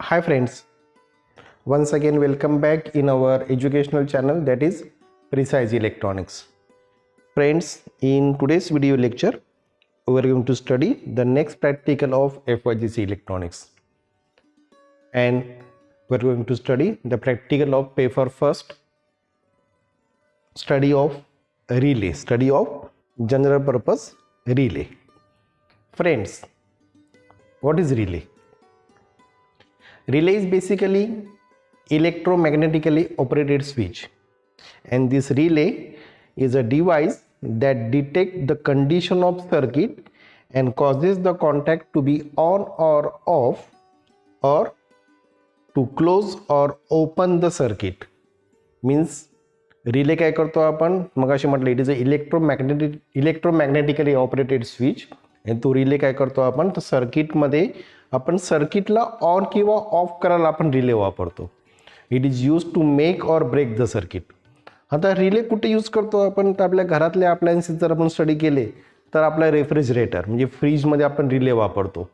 Hi friends, once again welcome back in our educational channel, that is Precise Electronics. Friends, in today's video lecture we are going to study the next practical of FYGC Electronics, and we are going to study the practical of paper first, study of relay, study of general purpose relay. Friends, what is relay? Relay is basically electromagnetically operated switch, and this relay is a device that detects the condition of circuit and causes the contact to be on or off, or to close or open the circuit. Means relay काय करतो आपण मगाशी म्हटलं, it is a electromagnetically operated switch, आणि तो relay काय करतो आपण तर सर्किटमध्ये आपण सर्किटला ऑन किंवा ऑफ करायला आपण रिले वापरतो. It is use to make or break the circuit. आता रिले कुठे यूज करतो आपण तर आपल्या घरातले अप्लायन्सेस जर आपण स्टडी केले तर आपला रेफ्रिजरेटर म्हणजे फ्रीजमध्ये आपण रिले वापरतो,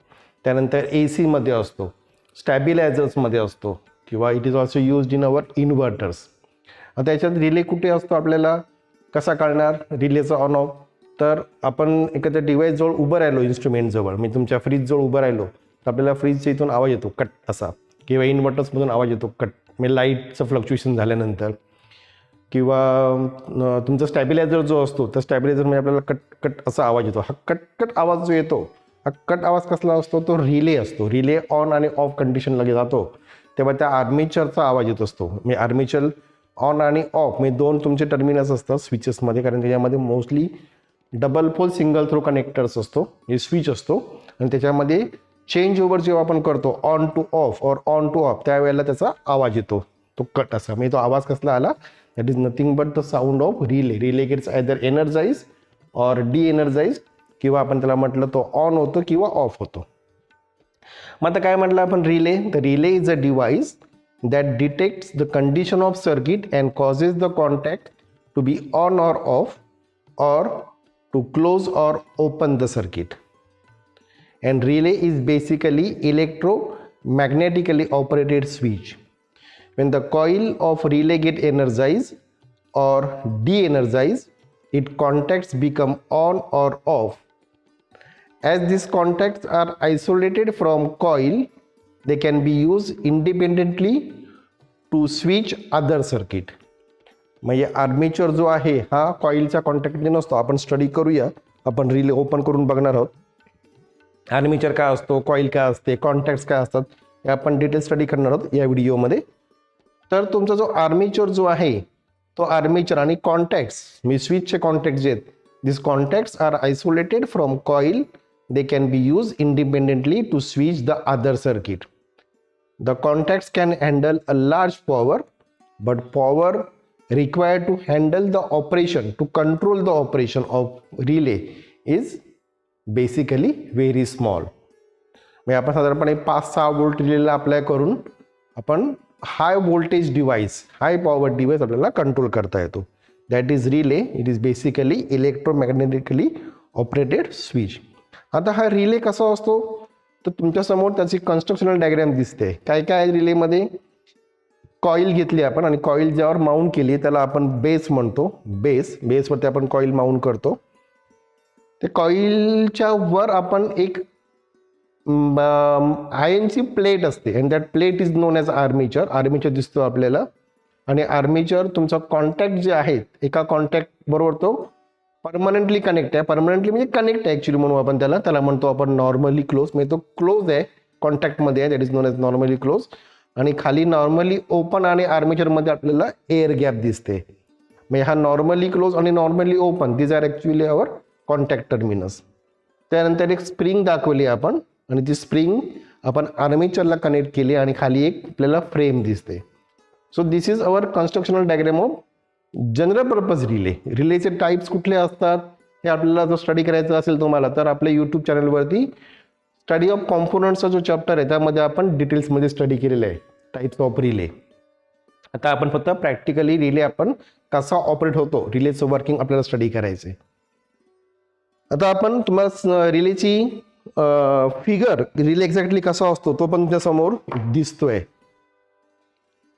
त्यानंतर AC मध्ये असतो, स्टॅबिलायझर्समध्ये असतो, किंवा it is also used in our inverters. आता याच्यात रिले कुठे असतो आपल्याला कसा कळणार रिलेचा ऑन ऑफ, तर आपण एखाद्या डिव्हाइसजवळ उभं राहिलो, इन्स्ट्रुमेंटजवळ मी तुमच्या फ्रीजजवळ उभं राहिलो तर आपल्याला फ्रीजच्या इथून आवाज येतो कट असा, किंवा इन्व्हर्टर्समधून आवाज येतो कट, म्हणजे लाईटचं फ्लक्च्युएशन झाल्यानंतर, किंवा तुमचा स्टॅबिलायझर जो असतो त्या स्टॅबिलायझरमध्ये आपल्याला कट कट असा आवाज येतो. हा कट कट आवाज जो येतो, हा कट आवाज कसला असतो तो रिले असतो. रिले ऑन आणि ऑफ कंडिशनला जातो तेव्हा त्या आर्मेचरचा आवाज येत असतो. म्हणजे आर्मेचर ऑन आणि ऑफ म्हणजे दोन तुमचे टर्मिनल्स असतात स्विचेसमध्ये, कारण त्याच्यामध्ये mostly double pole single throw connectors असतो, हे स्विच असतो, आणि त्याच्यामध्ये चेंज ओव्हर जेव्हा आपण करतो ऑन टू ऑफ और ऑन टू ऑफ त्यावेळेला त्याचा आवाज येतो तो कट असा. म्हणजे तो आवाज कसला आला, that is nothing but the sound of relay. Relay gets either energise or de energise, किंवा आपण त्याला म्हटलं तो ऑन होतो किंवा ऑफ होतो. मग आता काय म्हटलं आपण relay, the relay is a device that detects the condition of circuit and causes the contact to be on or off, or to close or open the circuit. And relay is basically electromagnetically operated switch. When the coil of relay get energized or de-energized, its contacts become on or off. As these contacts are isolated from coil, they can be used independently to switch other circuit. म्हणजे armature जो आहे हा कॉइलच्या कॉन्टॅक्टमध्ये नसतो. आपण study करूया, आपण रिले ओपन करून बघणार आहोत आर्मेचर काय असतो, कॉइल काय असते, कॉन्टॅक्ट्स काय असतात, हे आपण डिटेल स्टडी करणार आहोत या व्हिडिओमध्ये. तर तुमचा जो आर्मेचर जो आहे तो आर्मेचर आणि कॉन्टॅक्ट्स मी स्विचचे कॉन्टॅक्ट जे आहेत, this contacts are isolated from coil. They can be used independently to switch the other circuit. The contacts can handle a large power, but power required to handle the operation, to control the operation of relay is basically very small. म्हणजे आपण साधारणपणे 5-6 volt रिलेला apply करून आपण high voltage device, high power device आपल्याला control करता येतो. That is relay. It is basically electromagnetically operated switch. आता हा रिले कसा असतो तर तुमच्यासमोर त्याची कन्स्ट्रक्शनल डायग्राम दिसते. काय काय रिलेमध्ये कॉईल घेतली आपण, आणि कॉईल ज्यावर माउंट केली त्याला आपण बेस म्हणतो. बेसवरती आपण कॉईल माउंट करतो. ते कॉईलच्या वर आपण एक आयनची प्लेट असते, and that plate is known as armature. Armature दिसतो आपल्याला, आणि आर्मेचर तुमचा कॉन्टॅक्ट जे आहेत एका कॉन्टॅक्ट बरोबर तो परमनंटली कनेक्ट आहे. परमनंटली म्हणजे कनेक्ट आहे ॲक्च्युली म्हणू आपण त्याला म्हणतो आपण नॉर्मली क्लोज. म्हणजे तो क्लोज आहे, कॉन्टॅक्टमध्ये आहे, that is known as normally close. आणि खाली नॉर्मली ओपन आणि आर्मेचरमध्ये आपल्याला एअर गॅप दिसते. म्हणजे हा नॉर्मली क्लोज आणि normally open, these are actually our contact terminus. त्यानंतर एक स्प्रिंग दाखवली आपण, आणि ती स्प्रिंग आपण आर्मेचरला कनेक्ट केली, आणि खाली एक आपल्याला फ्रेम दिसते. So this is our constructional diagram of general purpose relay. रिलेचे टाईप्स कुठले असतात हे आपल्याला जर स्टडी करायचं असेल तुम्हाला तर आपल्या यूट्यूब चॅनलवरती स्टडी ऑफ कॉम्पोनंट्सचा जो चॅप्टर आहे त्यामध्ये आपण डिटेल्समध्ये स्टडी केलेलं आहे टाईप्स ऑफ रिले. आता आपण फक्त प्रॅक्टिकली रिले आपण कसा ऑपरेट होतो रिलेचं वर्किंग आपल्याला स्टडी करायचं आहे. आता आपण तुम्हाला रिलेची फिगर रिले एक्झॅक्टली कसा असतो तो पण तुमच्या समोर दिसतोय,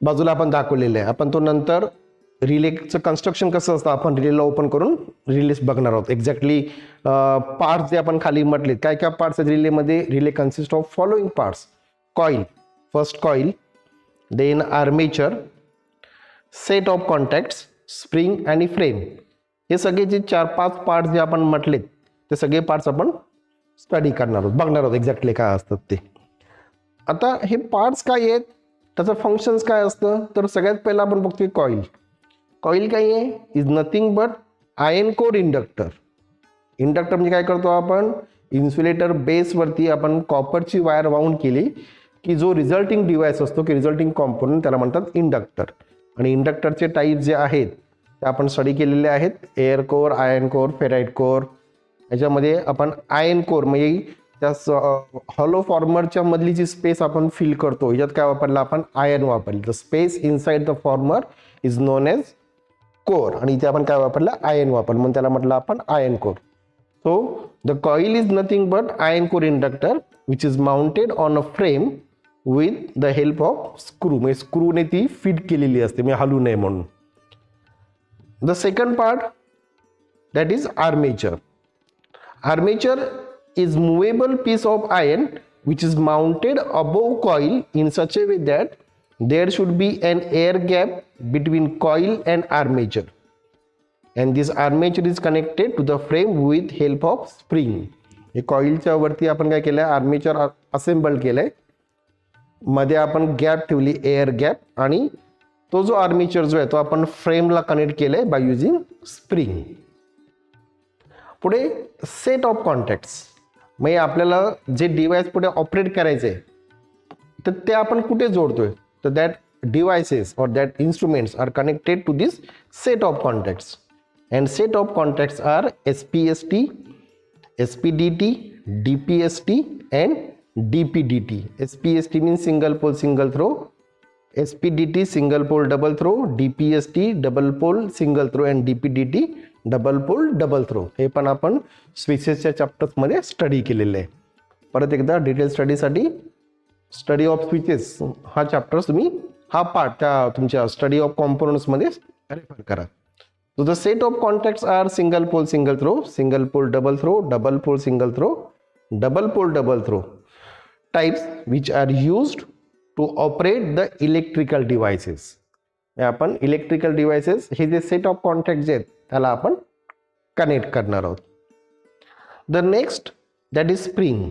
बाजूला आपण दाखवलेलं आहे. आपण तो नंतर रिलेचं कन्स्ट्रक्शन कसं असतं आपण रिलेला ओपन करून रिलेस बघणार आहोत. एक्झॅक्टली पार्ट्स जे आपण खाली म्हटले, काय काय पार्ट्स आहेत रिलेमध्ये. Relay consist of following parts: coil, first coil, then armature, set of contacts, spring आणि फ्रेम. हे सगळे जे 4-5 पार्ट्स जे आपण म्हटलेत ते सगळे पार्ट्स आपण स्टडी करणार आहोत, बघणार आहोत एक्झॅक्टली काय असतात ते. आता हे पार्ट्स काय आहेत, त्याचं फंक्शन्स काय असतं, तर सगळ्यात पहिला आपण बघतोय कॉईल. कॉईल काय आहे, is nothing but iron core inductor. Inductor म्हणजे काय करतो आपण, इन्सुलेटर बेसवरती आपण कॉपरची वायर वाऊंड केली की जो रिझल्टिंग डिव्हाइस असतो की रिझल्टिंग कॉम्पोनंट त्याला म्हणतात इंडक्टर. आणि इंडक्टरचे टाईप जे आहेत ते आपण स्टडी केलेले आहेत, air core, iron core, ferrite core. याच्यामध्ये आपण आयन कोर म्हणजे त्या हॉलो फॉर्मरच्या मधली जी स्पेस आपण फिल करतो, याच्यात काय वापरलं आपण, आयन वापरली. The space inside the former is known as core, आणि इथे आपण काय वापरलं, आयन वापरलं, म्हणून त्याला म्हटलं आपण iron core. So the coil is nothing but iron core inductor which is mounted on a frame with the help of screw. म्हणजे स्क्रूने ती फिट केलेली असते, म्हणजे हलू नये म्हणून. The second part that is armature. Armature is movable piece of iron which is mounted above coil in such a way that there should be an air gap between coil and armature, and this armature is connected to the frame with help of spring. हे कॉइलच्या वरती आपण काय केलंय, armature assemble केलंय, मध्ये आपण gap ठेवली, एअर गॅप, आणि तो जो आर्मेचर जो आहे तो आपण फ्रेमला कनेक्ट केलाय बाय युजिंग स्प्रिंग. पुढे सेट ऑफ कॉन्टॅक्ट्स, म्हणजे आपल्याला जे डिव्हाइस पुढे ऑपरेट करायचे तर ते आपण कुठे जोडतोय, तर that devices or that instruments are connected to this set of contacts. And set of contacts are SPST, SPDT, DPST and DPDT. SPST means single pole single throw, SPDT single pole double throw, DPST double pole single throw and DPDT double pole double throw. हे पण आपण स्विचेसच्या चॅप्टर्समध्ये study केलेले आहे. परत एकदा detail स्टडीसाठी study of switches हा chapters तुम्ही हा पार्ट त्या तुमच्या स्टडी ऑफ कॉम्पोनंट्समध्ये रेफर करा. So the set of contacts are single pole single throw, single pole double throw, double pole single throw, double pole double throw types which are used to operate the electrical devices. आपण electrical devices हे जे set of contact जे आहेत त्याला आपण connect करणार आहोत. The next that is spring.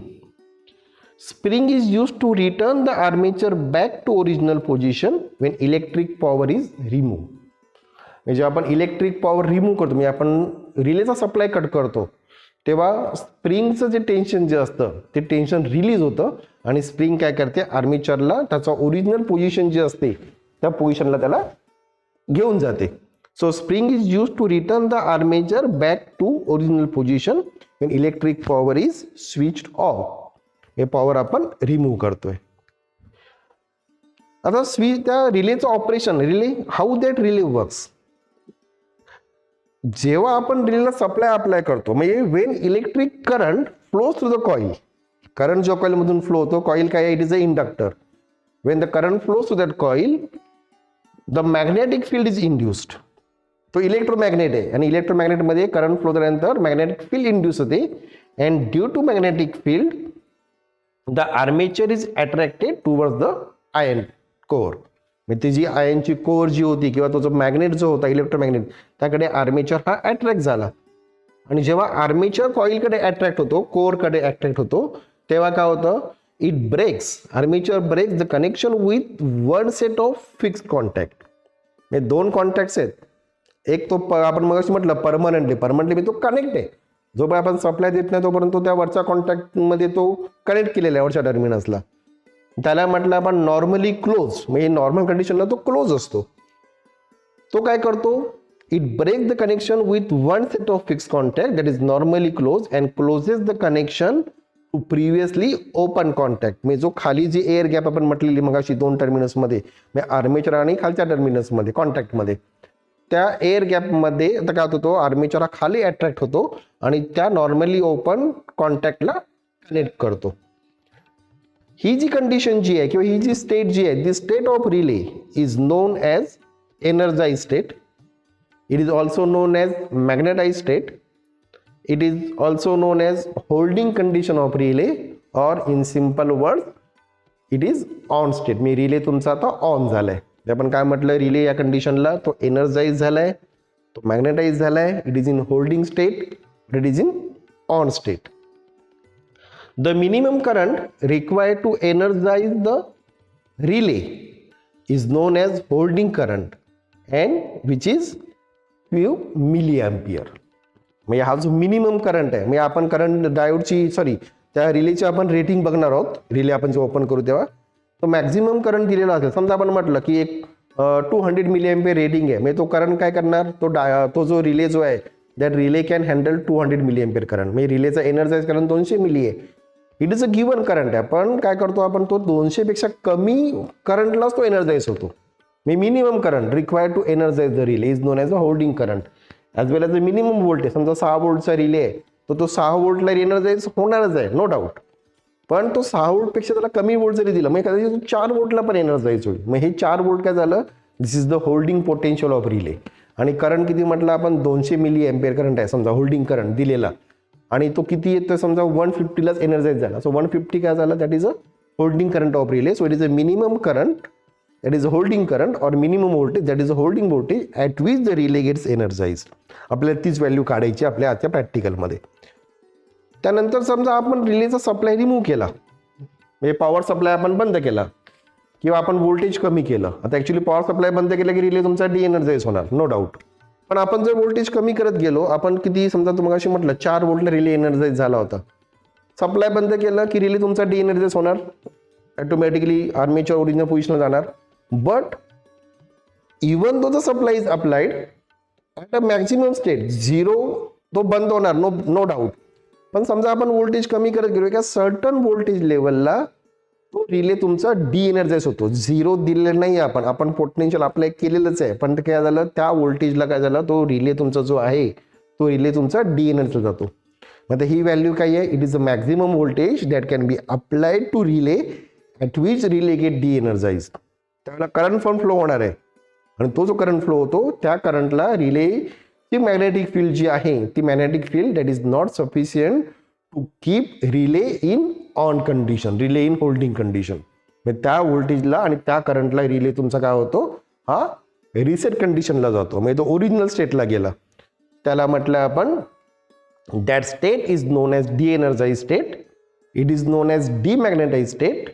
Spring is use to return the armature back to original position when electric power is remove. म्हणजे जेव्हा आपण इलेक्ट्रिक पॉवर रिमूव्ह करतो, म्हणजे आपण रिलेचा सप्लाय कट करतो, तेव्हा स्प्रिंगचं जे टेन्शन जे असतं ते टेन्शन रिलीज होतं आणि स्प्रिंग काय करते, आर्मेचरला त्याचा ओरिजिनल पोझिशन जे असते त्या पोझिशनला त्याला घेऊन जाते. So spring is used to return the armature back to original position when electric power is switched off. हे पॉवर आपण रिमूव्ह करतोय. आता स्विच त्या रिलेचं operation, relay how that relay works. जेव्हा आपण रिलेला सप्लाय अप्लाय करतो, म्हणजे when electric current flows through the coil, current जो कॉईल मधून फ्लो होतो, कॉईल काय, it is a inductor. When the current flows through that coil the magnetic field is induced. तो इलेक्ट्रोमॅग्नेट आहे आणि इलेक्ट्रोमॅग्नेटमध्ये करंट फ्लो झाल्यानंतर मॅग्नेटिक फील्ड इंड्यूस होते. And due to magnetic field the armature is attracted towards the iron core. म्हणजे ती जी आयनची core जी होती किंवा तो जो मॅग्नेट जो होता इलेक्ट्रोमॅग्नेट, त्याकडे आर्मेचर हा अट्रॅक्ट झाला. आणि जेव्हा आर्मेचर कॉईलकडे अट्रॅक्ट होतो, कोरकडे अट्रॅक्ट होतो, तेव्हा काय होतं, it breaks, armature breaks the connection with one set of fix contact. हे दोन कॉन्टॅक्ट्स आहेत. एक तो आपण मग म्हटलं परमनंटली तो कनेक्ट आहे. जोपर्यंत आपण सप्लाय देत नाही तोपर्यंत तो त्या वरच्या कॉन्टॅक्टमध्ये तो कनेक्ट केलेला आहे वरच्या टर्मिनसला. त्याला म्हटलं आपण नॉर्मली क्लोज, म्हणजे नॉर्मल कंडिशनला तो क्लोज असतो. तो काय करतो, it break the connection with one set of fix contact that is normally close and closes the connection to previously open contact. म्हणजे जो खाली जी एअर गॅप आपण म्हटलेली मग अशी दोन टर्मिनसमध्ये, म्हणजे आर्मेचर आणि खालच्या टर्मिनसमध्ये कॉन्टॅक्टमध्ये, त्या एअर गॅपमध्ये आता काय होतो, आर्मेचर हा खाली अट्रॅक्ट होतो आणि त्या नॉर्मली ओपन कॉन्टॅक्टला कनेक्ट करतो. ही जी कंडिशन जी आहे किंवा ही जी स्टेट जी आहे, the state of relay is known as energize state. It is also known as magnetize state. It is also known as holding condition of relay, और in simple word it is on state. मी relay तुमचा आता on झालाय. आपण काय म्हटलं, relay या कंडिशनला तो एनर्जाइज झालाय, तो मॅग्नेटाइज झालाय. It is in holding state, it is in on state. The minimum current required to energize the relay is known as holding current, and which is few milliampere. म्हणजे हा जो minimum current आहे, म्हणजे आपण current डायोडची त्या रिलेची आपण rating बघणार आहोत. रिले आपण जे ओपन करू तेव्हा तो मॅक्झिमम करंट दिलेला असेल. समजा आपण म्हटलं की एक 200 मिलीएम्पियर रेटिंग आहे, म्हणजे तो करंट काय करणार, तो जो रिले जो आहे, that relay can handle 200 milliampere current. म्हणजे रिलेचा एनर्जाइज करंट 200 मिली आहे. It is a given current आहे. पण काय करतो आपण, तो 200 पेक्षा कमी करंटलाच तो एनर्जाइज होतो. मी minimum current required to energize the relay is known as a holding current as well as the minimum voltage. समजा 6 वोल्टचा रिले आहे, तर तो 6 वोल्टला एनर्जाइज होणारच आहे, नो डाऊट. पण तो 6 वोल्टपेक्षा त्याला कमी वोल्ट जरी दिला, मग कदाचित तो 4 वोल्टला पण एनर्जाइज होईल. मग हे 4 वोल्ट काय झालं, this is the holding potential of relay. आणि करंट किती म्हटलं आपण, 200 मिली एम्पियर करंट आहे समजा होल्डिंग करंट दिलेला, आणि तो किती येतो समजा 150लाच एनर्जाइज झाला. सो 150 काय झालं, that is a holding current of relay. So it is a minimum current that is a holding current, और minimum voltage that is a holding voltage at which the relay gets energize. आपल्याला तीच value काढायची आपल्या आजच्या प्रॅक्टिकलमध्ये. त्यानंतर समजा आपण रिलेचा supply remove केला, म्हणजे पॉवर सप्लाय आपण बंद केला किंवा आपण व्होल्टेज कमी केलं. आता ॲक्च्युली पॉवर सप्लाय बंद केलं की रिले तुमचा डी एनर्जाइज होणार, नो डाऊट. पण आपण जर व्होल्टेज कमी करत गेलो, आपण किती समजा तुम्हाला अशी म्हटलं 4 वोल्टला रिले एनर्जाइज झाला होता, सप्लाय बंद केलं की रिले तुमचा डी एनर्जाइज होणार, ऑटोमॅटिकली आर्मेचर ओरिजिनल पोझिशनला जाणार. But even though the supply is applied at a maximum state 0, तो बंद होणार, नो डाऊट. पण समजा आपण व्होल्टेज कमी करत गेलो एका सर्टन व्होल्टेज लेवलला, तो रिले तुमचा डी एनर्जाइज होतो. 0 दिलेलं नाही आपण पोटेन्शियल अप्लाय केलेलंच आहे, पण काय झालं, त्या व्होल्टेजला काय झालं, तो रिले तुमचा जो आहे तो रिले तुमचा डी एनर्जाइज जातो. मग ही व्हॅल्यू काय आहे, it is a maximum voltage that can be applied to relay at which relay get de energise. त्यावेळेला करंट पण फ्लो होणार आहे, आणि तो जो करंट फ्लो होतो त्या करंटला रिलेची मॅग्नेटिक फील्ड जी आहे, ती magnetic field that is not sufficient to keep relay in on condition, relay in holding condition. म्हणजे त्या व्होल्टेजला आणि त्या करंटला रिले तुमचा काय होतो, हा रिसेट कंडिशनला जातो, म्हणजे तो ओरिजिनल स्टेटला गेला. त्याला म्हटलं आपण that state is known as de energize state, it is known as demagnetize state,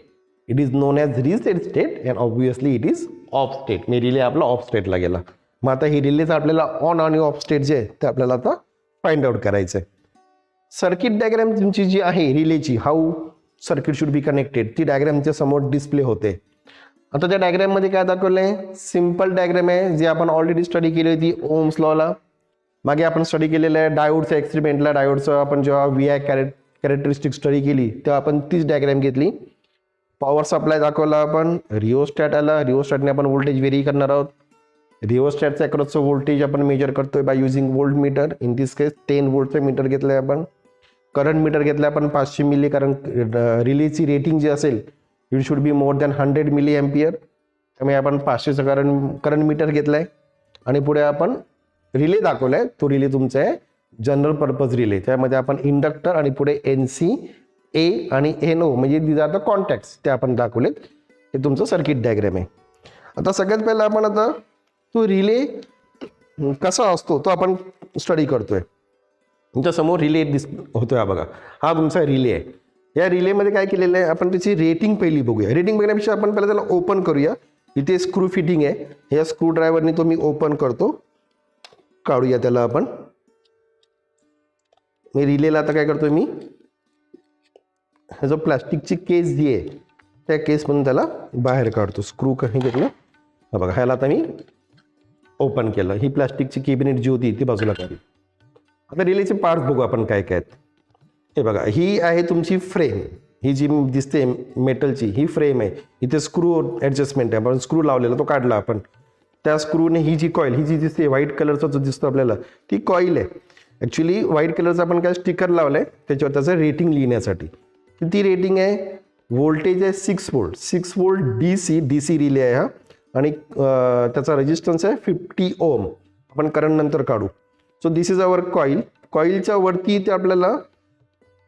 it is known as reset state, and obviously it is off state. म्हणजे रिले आपला ऑफ स्टेटला गेला. मग आता ही रिलेचं आपल्याला ऑन आणि ऑफ स्टेट जे आहे ते आपल्याला आता फाइंड आउट करायचं आहे. सर्किट डायग्राम तुमची जी आहे रिलेची, how circuit should be connected, ती डायग्रामच्या समोर डिस्प्ले होते. आता त्या डायग्राममध्ये काय दाखवलंय, सिम्पल डायग्राम आहे जी आपण ऑलरेडी स्टडी केली होती ओम्स लॉला. मागे आपण स्टडी केलेलं आहे डायोडच्या एक्सपेरिमेंटला. डायोडचं आपण जेव्हा VI कॅरेक्टरिस्टिक स्टडी केली तेव्हा आपण तीच डायग्राम घेतली. पॉवर सप्लाय दाखवला आपण, रिओस्टॅट आला, रिओस्टॅटने आपण व्होल्टेज व्हेरी करणार आहोत. रिओस्टॅटच्या अक्रॉसचं व्होल्टेज आपण मेजर करतोय by using volt meter. In this case 10 वोल्टचं मीटर घेतलंय आपण. करंट मीटर घेतलं आपण 500 मिली, कारण रिलेची रेटिंग जी असेल it should be more than 100 milliampere. त्यामुळे आपण 500चं करंट मीटर घेतलंय. आणि पुढे आपण रिले दाखवलाय, तो रिले तुमचा आहे जनरल पर्पज रिले. त्यामध्ये आपण इंडक्टर आणि पुढे NC, A आणि NO म्हणजे दिज आर द कॉन्टॅक्ट्स ते आपण दाखवलेत. हे तुमचं सर्किट डायग्राम आहे. आता सगळ्यात पहिला आपण आता तो रिले कसा असतो तो आपण स्टडी करतोय. तुमच्या समोर रिले होतोय, हा बघा, हा तुमचा रिले आहे. या रिलेमध्ये काय केलेलं आहे आपण, त्याची रेटिंग पहिली बघूया. रेटिंग बघण्यापेक्षा आपण पहिला त्याला ओपन करूया. इथे स्क्रू फिटिंग आहे, या स्क्रू ड्रायव्हरने तो मी ओपन करतो. काढूया त्याला आपण. मी रिलेला आता काय करतोय, मी हा जो प्लास्टिकची केस जी आहे त्या केसमधून त्याला बाहेर काढतो. स्क्रू काही घेतलं, हा बघा, ह्याला आता मी ओपन केलं. ही प्लास्टिकची कॅबिनेट जी होती ती बाजूला काढली. आता रिलेचे पार्ट्स बघू आपण काय काय आहेत. हे बघा, ही आहे तुमची फ्रेम. ही जी दिसते मेटलची ही फ्रेम आहे. इथे स्क्रू ॲडजस्टमेंट आहे, आपण स्क्रू लावलेला तो काढला आपण. त्या स्क्रूने ही जी कॉईल, ही जी दिसते व्हाईट कलरचा जो दिसतो आपल्याला, ती कॉईल आहे. ॲक्च्युली व्हाईट कलरचा आपण काय स्टिकर लावलाय त्याच्यावर त्याचं रेटिंग लिहिण्यासाठी. किती रेटिंग आहे, व्होल्टेज आहे 6 volt, 6 volt D C relay आहे हा, आणि त्याचा रेजिस्टन्स आहे 50 ओम. आपण करंट नंतर काढू. So this is our coil. कॉईलच्या वरती इथे आपल्याला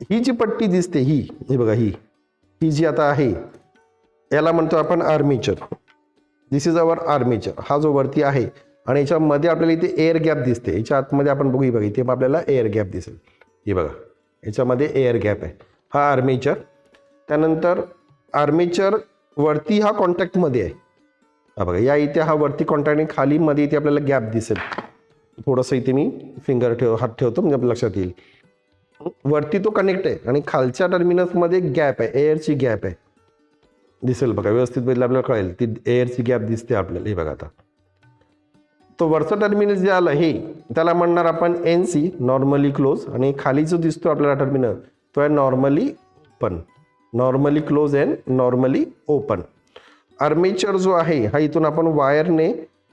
ही जी पट्टी दिसते, ही बघा, ही जी आता आहे याला म्हणतो आपण armature. This is our armature. हा जो वरती आहे आणि याच्यामध्ये आपल्याला इथे एअर गॅप दिसते. याच्या आतमध्ये आपण बघू, बघा इथे आपल्याला एअर गॅप दिसेल. हे बघा, याच्यामध्ये एअर गॅप आहे. हा आर्मेचर. त्यानंतर आर्मेचर वरती हा कॉन्टॅक्टमध्ये आहे. हा बघा, या इथे हा वरती कॉन्टॅक्ट आणि खाली मध्ये इथे आपल्याला गॅप दिसेल. थोडंसं इथे मी हात ठेवतो म्हणजे आपल्या लक्षात येईल. वरती तो कनेक्ट आहे आणि खालच्या टर्मिनल्समध्ये गॅप आहे, एअरची गॅप आहे. दिसेल बघा, व्यवस्थित बघितलं आपल्याला कळेल, ती एअरची गॅप दिसते आपल्याला. हे बघा, आता तो वरचं टर्मिनल जे आलं हे त्याला म्हणणार आपण NC, नॉर्मली क्लोज. आणि खाली जो दिसतो आपल्याला टर्मिनल तो आहे normally open. Normally close and normally open. Armature जो आहे हा इथून आपण वायरने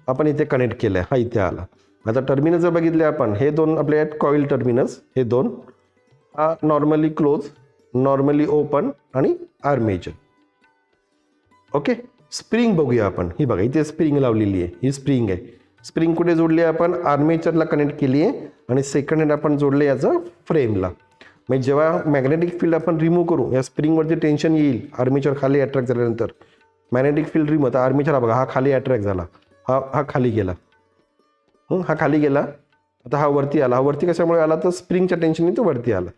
आपण इथे कनेक्ट केलं आहे. हा इथे आला. आता टर्मिनल जर बघितले आपण, हे दोन आपले आहेत कॉईल टर्मिनल्स, हे दोन. हा नॉर्मली क्लोज, नॉर्मली ओपन आणि आर्मेचर. ओके. स्प्रिंग बघूया आपण. ही बघा, इथे स्प्रिंग लावलेली आहे. ही स्प्रिंग आहे. स्प्रिंग कुठे जोडली आहे आपण, आर्मेचरला कनेक्ट केली आहे. आणि सेकंड हँड आपण जोडले याचं फ्रेमला. म्हणजे जेव्हा मॅग्नेटिक फील्ड आपण रिमूव्ह करू, या स्प्रिंगवरती टेन्शन येईल, आर्मेचर खाली अट्रॅक्ट झाल्यानंतर मॅग्नेटिक फील्ड रिमूव्ह. तर आर्मेचर हा बघा, हा खाली अट्रॅक्ट झाला, हा खाली गेला, हा खाली गेला. आता हा वरती आला. हा वरती कशामुळे आला, तर स्प्रिंगच्या टेन्शनने तो वरती आला.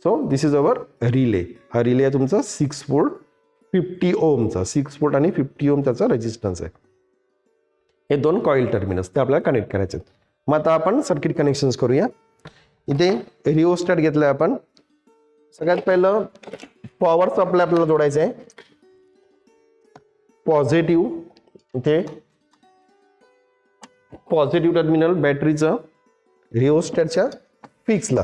So this is our relay. हा रिले आहे तुमचा 6 वोल्ट 50 ओमचा. 6 वोल्ट आणि 50 ओम त्याचा रेजिस्टन्स आहे. हे दोन कॉईल टर्मिनल्स ते आपल्याला कनेक्ट करायचे. मग आता आपण सर्किट कनेक्शन्स करूया. इथे रिओस्टॅट घेतलं आहे आपण. सगळ्यात पहिलं पॉवर सप्लाय आपल्याला जोडायचं आहे. पॉझिटिव्ह इथे पॉझिटिव्ह टर्मिनल बॅटरीचं रिओस्टॅटच्या फिक्सला.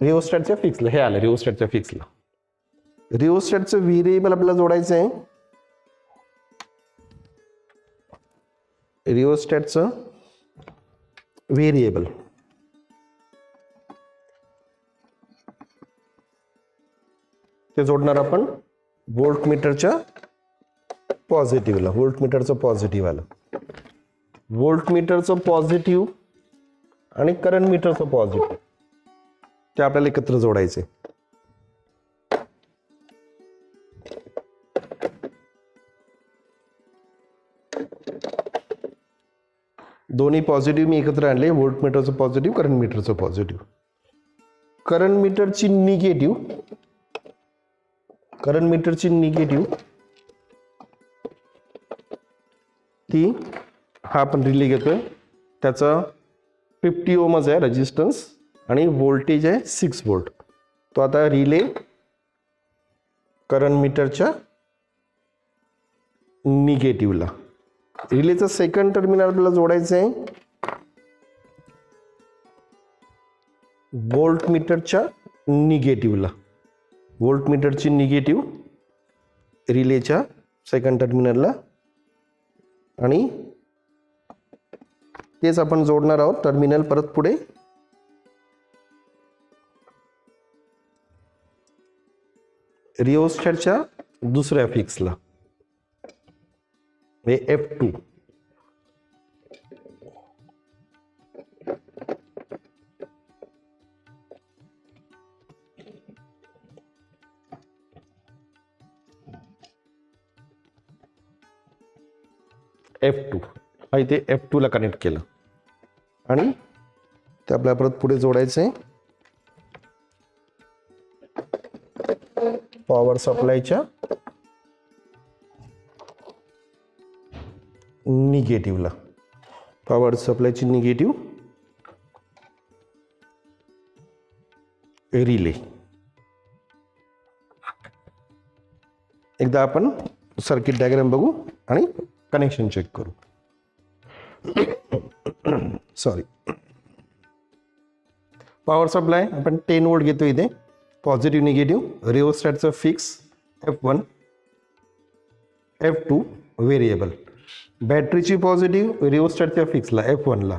रिओस्टॅटच्या फिक्सला हे आलं. रिओस्टॅटच्या फिक्सला रिओस्टॅटचं व्हेरिएबल आपल्याला जोडायचं आहे. रिओस्टॅटचं व्हेरिएबल ते जोडणार आपण व्होल्टमीटरच्या पॉझिटिव्हला. व्होल्टमीटरचं पॉझिटिव्ह आलं. व्होल्टमीटरचं पॉझिटिव्ह आणि करंट मीटरचं पॉझिटिव्ह ते आपल्याला एकत्र जोडायचे. दोन्ही पॉझिटिव्ह मी एकत्र आणले. व्होल्टमीटरचं पॉझिटिव्ह, करंट मीटरचं पॉझिटिव्ह. करंट मीटरची निगेटिव्ह ती हा आपण रिले घेतोय. त्याचं 50 ओमच आहे रेजिस्टन्स आणि व्होल्टेज आहे 6 वोल्ट. तो आता रिले करंट मीटरच्या निगेटिव्हला. रिलेचं सेकंड टर्मिनल आपल्याला जोडायचं आहे व्होल्टमीटरच्या निगेटिव्हला. व्होल्टमीटरची निगेटिव्ह रिलेच्या सेकंड टर्मिनलला आणि तेच आपण जोडणार आहोत टर्मिनल परत पुढे रिओस्टॅटच्या दुसऱ्या फिक्सला. F2. F2 हा इथे F2 ला कनेक्ट केलं आणि ते आपल्याला परत पुढे जोडायचं आहे पॉवर सप्लायच्या निगेटिव्हला. पॉवर सप्लायची निगेटिव्ह रिले. एकदा आपण सर्किट डायग्राम बघू आणि कनेक्शन चेक करू. सॉरी, पॉवर सप्लाय आपण 10 वोल्ट घेतो इथे. Positive negative. रिओस्टॅटचं फिक्स F1 F2 व्हेरिएबल. बॅटरीची पॉझिटिव्ह रिओस्टॅटच्या फिक्सला F1ला.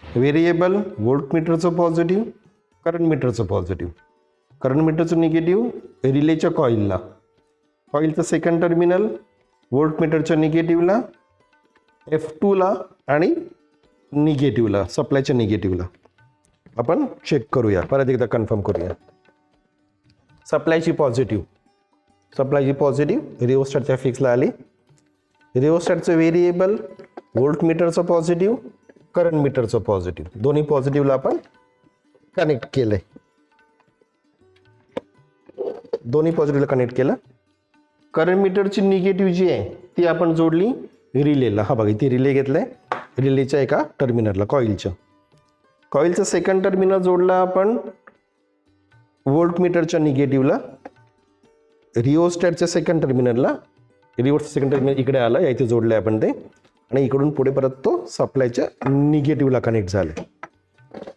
व्हेरिएबल व्होल्टमीटरचं पॉझिटिव्ह, करंट मीटरचं पॉझिटिव्ह. करंट मीटरचं निगेटिव्ह रिलेच्या कॉईलला. कॉईलचं सेकंड टर्मिनल व्होल्टमीटरच्या निगेटिव्हला, F2ला आणि निगेटिव्हला, सप्लायच्या निगेटिव्हला. आपण चेक करूया, परत एकदा कन्फर्म करूया. सप्लायची पॉझिटिव्ह रिओस्टॅटच्या फिक्सला आली. रिओस्टॅटचं व्हेरिएबल व्होल्टमीटरचं पॉझिटिव्ह, करंट मीटरचं पॉझिटिव्ह, दोन्ही पॉझिटिव्हला आपण कनेक्ट केलंय. दोन्ही पॉझिटिव्हला कनेक्ट केलं. करंट मीटरची निगेटिव्ह जी आहे ती आपण जोडली रिलेला. हा बघा इथे रिले घेतलाय रिलेच्या एका टर्मिनलला, कॉईलचं सेकंड टर्मिनल जोडला आपण व्होल्टमीटरच्या निगेटिव्हला. रिओस्टॅटच्या सेकंड टर्मिनलला, रिओस्टॅटचं सेकंड टर्मिनल इकडे आलं, या इथे जोडलंय आपण ते, आणि इकडून पुढे परत तो सप्लायच्या निगेटिव्हला कनेक्ट झाले.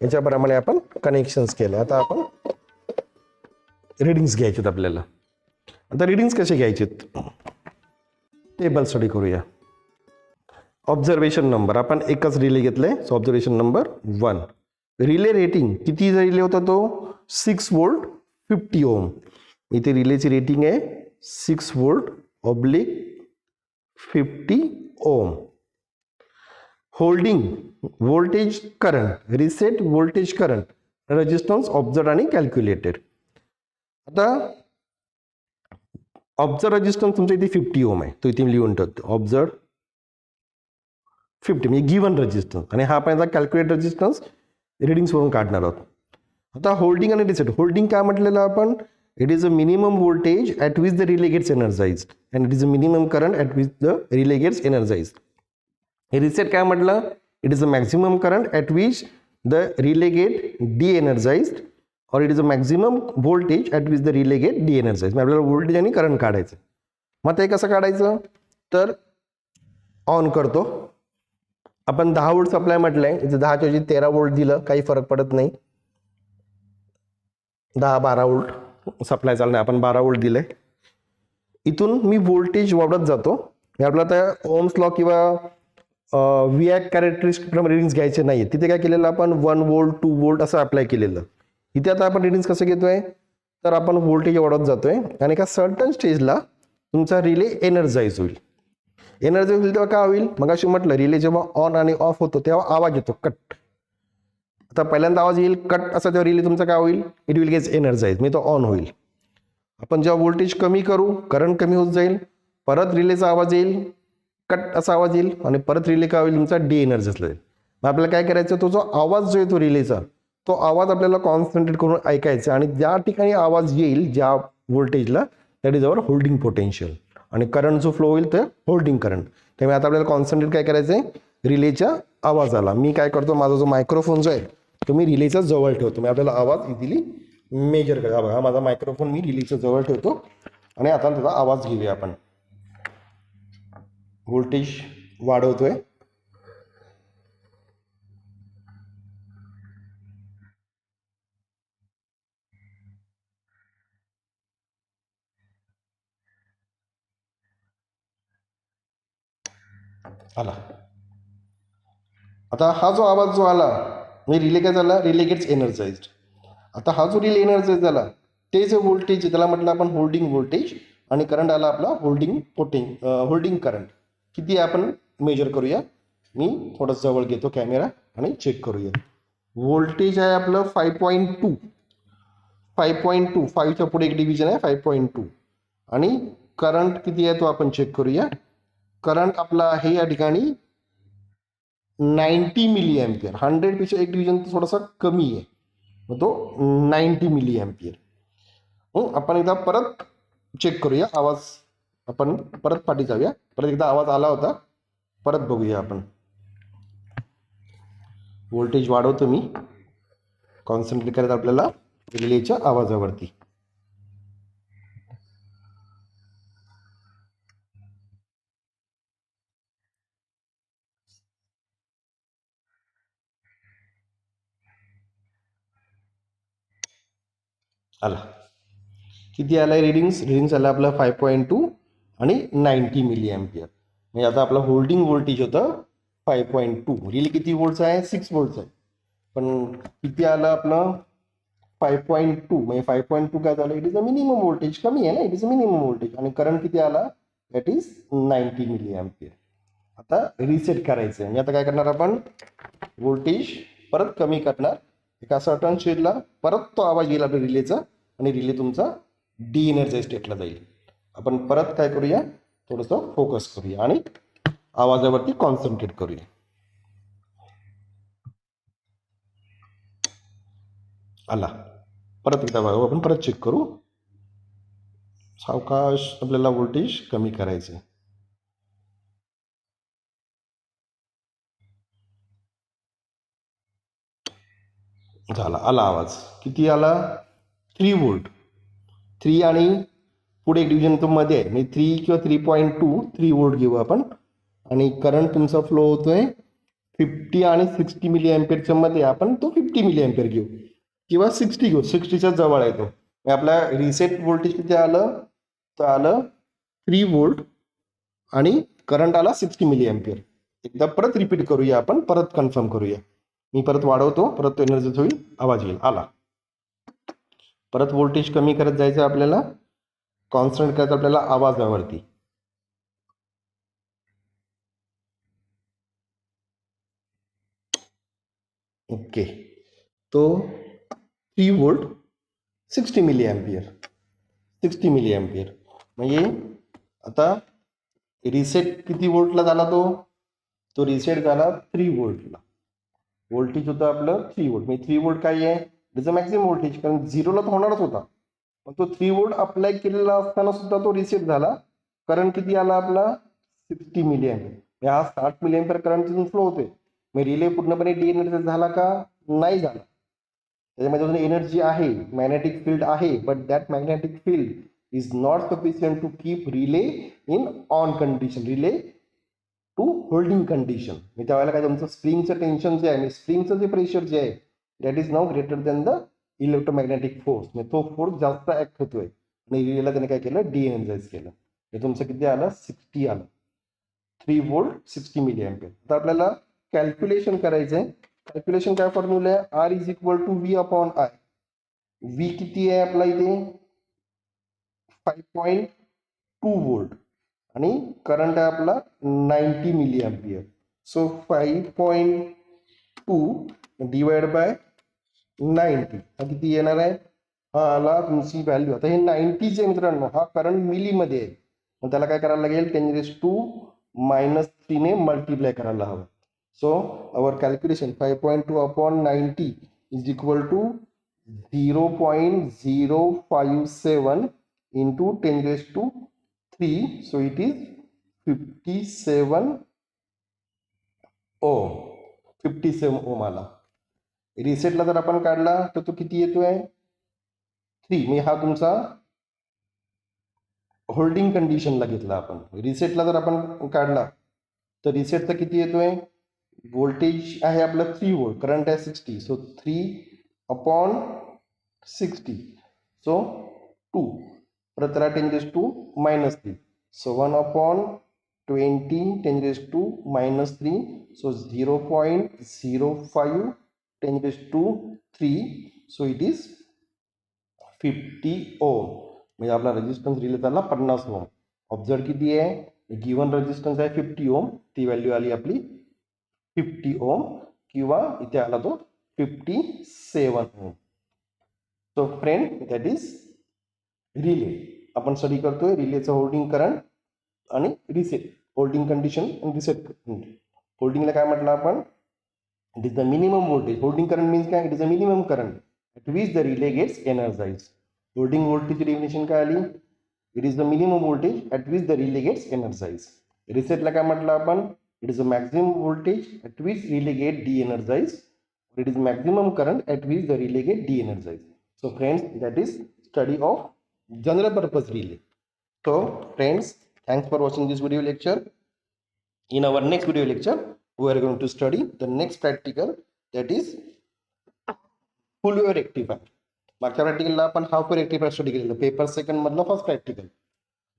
याच्याप्रमाणे आपण कनेक्शन्स केले. आता आपण रिडिंग्स घ्यायचेत आपल्याला. आता रिडिंग्स कसे घ्यायचेत, टेबल स्टडी करूया. ऑब्झर्वेशन नंबर आपण एकच रिले घेतलंय, so observation number 1. Relay rating किती रिले होता तो 6 वोल्ट 50 ओम. इथे रिलेची रेटिंग आहे 6 volt oblique 50 ohm. Holding voltage current, reset voltage current, resistance observe आणि कॅल्क्युलेटेड. आता ऑब्झर्व रेजिस्टन्स तुमच्या इथे 50 ओम आहे, तो इथे लिहून ठेवतो. ऑब्झर्व 50 म्हणजे गिवन रेजिस्टन्स, आणि हा आपण कॅल्क्युलेट रेजिस्टन्स रिडिंग्सवरून काढणार आहोत. आता होल्डिंग आणि रिसेट. होल्डिंग काय म्हटलेलं आपण, it is a minimum voltage at which the relay gets energized and it is a minimum current at which the relay gets energized. हे रिसेट काय म्हटलं, it is a maximum current at which the relay get de energized और it is a maximum voltage at which the relay get de energized. आपल्याला voltage आणि current काढायचं. मग ते कसं काढायचं, तर ऑन करतो आपण. 10 वोल्ट सप्लाय म्हटलंय, इथे 10च्या ऐवजी 13 वोल्ट दिलं, काही फरक पडत नाही. 10-12 वोल्ट सप्लाय चालणार, आपण 12 वोल्ट दिलंय. इथून मी व्होल्टेज वाढत जातो. आपल्याला त्या ओम्स लॉ किंवा व्हीआय कॅरेक्टरिस्टिक रिडिंग्स घ्यायचे नाही. तिथे काय केलेलं आपण 1 वोल्ट 2 वोल्ट असं अप्लाय केलेलं. इथे आता आपण रिडिंग्स कसं घेतोय, तर आपण व्होल्टेज वाढत जातोय आणि एका सर्टन स्टेजला तुमचा रिले एनर्जाइज होईल. एनर्जाइज होईल तेव्हा काय होईल, मग अशी म्हटलं रिले जेव्हा ऑन आणि ऑफ होतो तेव्हा आवाज येतो कट. आता पहिल्यांदा आवाज येईल कट असा, तेव्हा रिले तुमचा काय होईल, इट विल गेट एनर्जाइज, म्हणजे तो ऑन होईल. आपण जेव्हा व्होल्टेज कमी करू करंट कमी होत जाईल, परत रिलेचा आवाज येईल कट असा आवाज येईल, आणि परत रिले काय होईल तुमचा डी एनर्जाइज जाईल. मग आपल्याला काय करायचं, तो जो आवाज जो येतो रिलेचा, तो आवाज आपल्याला कॉन्सन्ट्रेट करून ऐकायचा, आणि ज्या ठिकाणी आवाज येईल ज्या व्होल्टेजला, that is our holding potential, आणि करंट जो फ्लो होईल ते होल्डिंग करंट. त्यामुळे आता आपल्याला कॉन्सन्ट्रेट काय करायचं आहे, रिलेच्या आवाजाला. मी काय करतो, माझा जो मायक्रोफोन जो आहे तो मी रिलेच्या जवळ ठेवतो, मी आपल्याला आवाज इझिली मेजर करा. बघा माझा मायक्रोफोन मी रिलेच्या जवळ ठेवतो, आणि आता त्याचा आवाज घेऊया आपण. व्होल्टेज वाढवतोय, आला. आता हा जो आवाज जो आला, म्हणजे रिले काय झाला, रिले गेट्स एनर्जाइज्ड. आता हा जो रिले एनर्जाइज झाला, ते जे व्होल्टेज आहे त्याला म्हटलं आपण होल्डिंग व्होल्टेज, आणि करंट आला आपला होल्डिंग करंट. किती आपण मेजर करूया. मी थोडं जवळ घेतो कॅमेरा आणि चेक करूया. व्होल्टेज आहे आपलं 5.2. 5च्या पुढे एक डिव्हिजन आहे 5.2. आणि करंट किती आहे तो आपण चेक करूया. करंट आपला आहे या ठिकाणी 90 मिली एम्पियर. 100पेक्षा एक डिव्हिजन थोडासा कमी आहे, मग तो 90 मिली एम्पियर. आपण एकदा परत चेक करूया आवाज. आपण परत पाठी जाऊया, परत एकदा आवाज आला होता, परत बघूया आपण. व्होल्टेज वाढवतो मी, कॉन्सन्ट्रेट करत आपल्याला रिलेच्या आवाजावरती. आला. किती आलाय रिडिंग्स आला आपला 5.2 आणि 90 मिली एम्पियर. म्हणजे आता आपलं होल्डिंग व्होल्टेज होतं 5.2, रिले किती व्होल्टचं आहे 6 व्होल्टचं आहे, पण किती आलं आपलं 5.2, म्हणजे 5.2 काय झालं, it is a minimum voltage, कमी आहे ना, it is a minimum voltage, आणि करंट किती आला, दॅट इज 90 मिली एम्पियर. आता रिसेट करायचं आहे, म्हणजे आता काय करणार आपण, व्होल्टेज परत कमी करणार, एका सर्टन स्टेजला परत तो आवाज येईल आपल्या रिलेचा, आणि रिले तुमचा डी एनर्जाइज स्टेटला जाईल. आपण परत काय करूया, थोडंसं फोकस करूया आणि आवाजावरती कॉन्सन्ट्रेट करूया. आला, परत एकदा बघू आपण, परत चेक करू. सावकाश आपल्याला व्होल्टेज कमी करायचं आहे. झाला, आला आवाज, किती आला, 3 व्होल्ट. 3 आणि पुढे एक डिव्हिजन तो मध्ये आहे, म्हणजे 3 किंवा 3.2, 3 व्होल्ट घेऊ आपण, आणि करंट तुमचा फ्लो होतोय 50 आणि 60 मिली एम्पियरच्या मध्ये, आपण तो 50 मिली एम्पियर घेऊ किंवा 60 घेऊ, 60च्या जवळ आहे तो. आपला रिसेट व्होल्टेज किती आलं, तर आलं 3 व्होल्ट आणि करंट आला 60 मिली एम्पियर. एकदा परत रिपीट करूया आपण, परत कन्फर्म करूया. मी परत वाढवतो, परत तो एनर्जी होईल, आवाज येईल, आला. परत व्होल्टेज कमी करत जायचं आपल्याला, कॉन्सन्ट्रेट करायचं आपल्याला आवाजावरती. ओके, तो 3 volt 60 milliampere, 60 milliampere, म्हणजे आता रिसेट किती व्होल्टला झाला, तो रिसेट झाला 3 व्होल्टला. व्होल्टेज होतं आपलं 3 व्होल्ट, म्हणजे 3 व्होल्ट काय आहे, त्याचं मॅक्सिमम व्होल्टेज, कारण झिरोला तर होणारच होता, पण तो 3 व्होल्ट अप्लाय केलेला असताना सुद्धा तो रिसेट झाला. करंट किती आला आपला 60 मिली एम्पियर, हा 60 मिली एम्पियर करंट तिथून फ्लो होते. मग रिले पूर्णपणे डीएनर्जाइज झाला का, नाही झाला. त्याच्यामध्ये अजून एनर्जी आहे, मॅग्नेटिक फील्ड आहे, but that magnetic field is not sufficient to keep relay in on condition, relay to holding condition. म्हणजे त्यावेळेला काय, तुमचं स्प्रिंगचं टेन्शन जे आहे, स्प्रिंगचं जे प्रेशर जे आहे, that is now greater than the electromagnetic force, म्हणजे तो फोर्स जास्त ऍक्ट होतोय, आणि रिलेला त्याने काय केलं, डीएनर्जाइज केलं. हे तुमचं किती आलं, 60 आलं, 3 व्होल्ट 60 मिली एम्पियर. आता आपल्याला कॅल्क्युलेशन करायचं आहे. कॅल्क्युलेशन काय फॉर्म्युला आहे, R is equal to V upon I. V किती आहे आपला इथे 5.2 व्होल्ट, आणि करंट आहे आपला 90 milliampere. So 5.2 divide by 90, हा किती येणार आहे, हा आला तुमची व्हॅल्यू. आता हे 90 आहे मित्रांनो, हा करंट मिलीमध्ये आहे, मग त्याला काय करायला लागेल, 10⁻³ ने मल्टिप्लाय करायला हवं. So our calculation 5.2 upon 90 is equal to 0.057 into 10⁻³. So it is 57 ohm. 57 ohm आला. रिसेटला जर आपण काढला तर तो किती येतोय 3. मी हा तुमचा होल्डिंग कंडिशनला घेतला आपण. रिसेटला जर आपण काढला तर रिसेटचा किती येतोय, व्होल्टेज आहे आपलं 3 व्होल्ट, करंट आहे 60, सो 3/60, सो 2, परत त्याला 10⁻³ so 1/20 10⁻³ so 0.05 10⁻³, so it is 50 ओम. म्हणजे आपला रेजिस्टन्स रिले झाला 50 ओम. ऑब्झर्व किती आहे, गिवन रेजिस्टन्स आहे 50 ओम, ती व्हॅल्यू आली आपली 50 ओम, किंवा इथे आला तो 57 ohm. So friend, that is relay. आपण स्टडी करतोय रिलेचं होल्डिंग करंट आणि रिसेट, होल्डिंग कंडिशन आणि रिसेट. होल्डिंगला काय म्हटलं आपण, it is the minimum voltage. Holding current means काय, it is the minimum current at which the relay gets energized. Holding voltage definition काय आली, it is the minimum voltage at which the relay gets energized. रिसेटला काय म्हटलं आपण, it is the maximum voltage at which relay get de-energized. It is maximum current at which the relay get de-energized. So friends, that is study of general purpose relay. So friends, thanks for watching this video lecture. In our next video lecture, we are going to study the next practical, that is full wave rectifier. मागच्या प्रॅक्टिकलला आपण half wave rectifier study केलेलं, paper second मधलं first practical.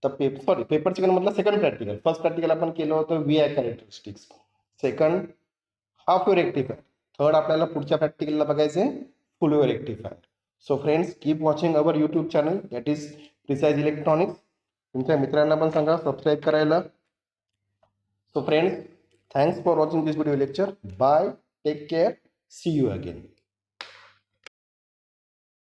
तर pepper chicken मधलं second practical. First practical आपण केलं होतं V I characteristics. Second half wave rectifier. Third आपल्याला पुढच्या प्रॅक्टिकलला बघायचं आहे फुल wave rectifier. So friends keep watching our YouTube channel that is precise electronics. तुमच्या मित्रांना पण सांगा सबस्क्राईब करायला. So friends, thanks for watching this video lecture. Bye. Take care. See you again.